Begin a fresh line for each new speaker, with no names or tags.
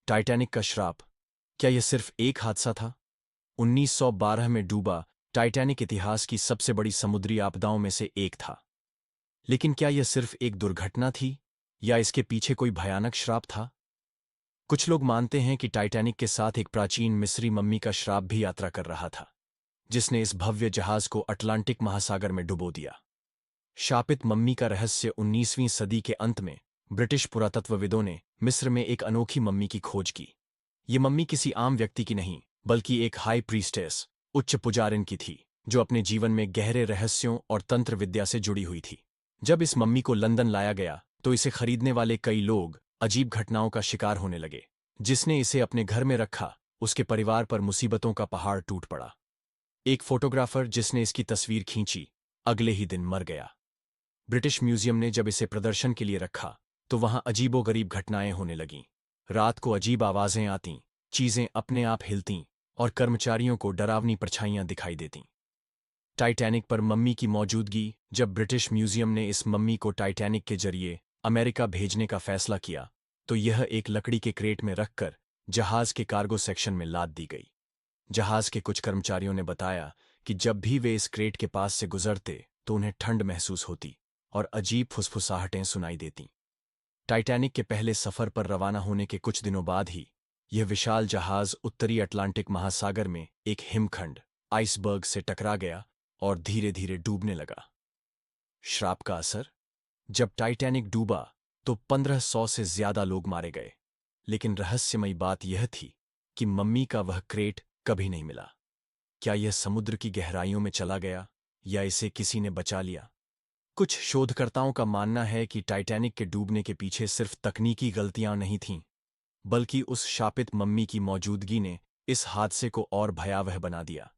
Titanic का श्राप। क्या यह सिर्फ एक हादसा था? 1912 में डूबा टाइटैनिक इतिहास की सबसे बड़ी समुद्री आपदाओं में से एक था। लेकिन क्या यह सिर्फ एक दुर्घटना थी या इसके पीछे कोई भयानक श्राप था? कुछ लोग मानते हैं कि टाइटैनिक के साथ एक प्राचीन मिस्री मम्मी का श्राप भी यात्रा कर रहा था, जिसने इस भव्य जहाज को अटलांटिक महासागर में डुबो दिया। शापित मम्मी का रहस्य। 19वीं सदी के अंत में ब्रिटिश पुरातत्वविदों ने मिस्र में एक अनोखी मम्मी की खोज की। ये मम्मी किसी आम व्यक्ति की नहीं, बल्कि एक हाई प्रीस्टेस, उच्च पुजारिन की थी, जो अपने जीवन में गहरे रहस्यों और तंत्र विद्या से जुड़ी हुई थी। जब इस मम्मी को लंदन लाया गया, तो इसे खरीदने वाले कई लोग अजीब घटनाओं का शिकार होने लगे। जिसने इसे अपने घर में रखा, उसके परिवार पर मुसीबतों का पहाड़ टूट पड़ा। एक फोटोग्राफर जिसने इसकी तस्वीर खींची, अगले ही दिन मर गया। ब्रिटिश म्यूजियम ने जब इसे प्रदर्शन के लिए रखा, तो वहां अजीबोगरीब घटनाएं होने लगीं। रात को अजीब आवाजें आतीं, चीजें अपने आप हिलतीं और कर्मचारियों को डरावनी परछाइयां दिखाई देतीं। टाइटैनिक पर मम्मी की मौजूदगी। जब ब्रिटिश म्यूजियम ने इस मम्मी को टाइटैनिक के जरिए अमेरिका भेजने का फैसला किया, तो यह एक लकड़ी के क्रेट में रखकर जहाज के कार्गो सेक्शन में लाद दी गई। जहाज के कुछ कर्मचारियों ने बताया कि जब भी वे इस क्रेट के पास से गुजरते, तो उन्हें ठंड महसूस होती और अजीब फुसफुसाहटें सुनाई देतीं। टाइटैनिक के पहले सफर पर रवाना होने के कुछ दिनों बाद ही यह विशाल जहाज उत्तरी अटलांटिक महासागर में एक हिमखंड, आइसबर्ग से टकरा गया और धीरे धीरे डूबने लगा। श्राप का असर। जब टाइटैनिक डूबा, तो 1500 से ज्यादा लोग मारे गए। लेकिन रहस्यमयी बात यह थी कि मम्मी का वह क्रेट कभी नहीं मिला। क्या यह समुद्र की गहराइयों में चला गया या इसे किसी ने बचा लिया? कुछ शोधकर्ताओं का मानना है कि टाइटैनिक के डूबने के पीछे सिर्फ तकनीकी गलतियां नहीं थीं, बल्कि उस शापित मम्मी की मौजूदगी ने इस हादसे को और भयावह बना दिया।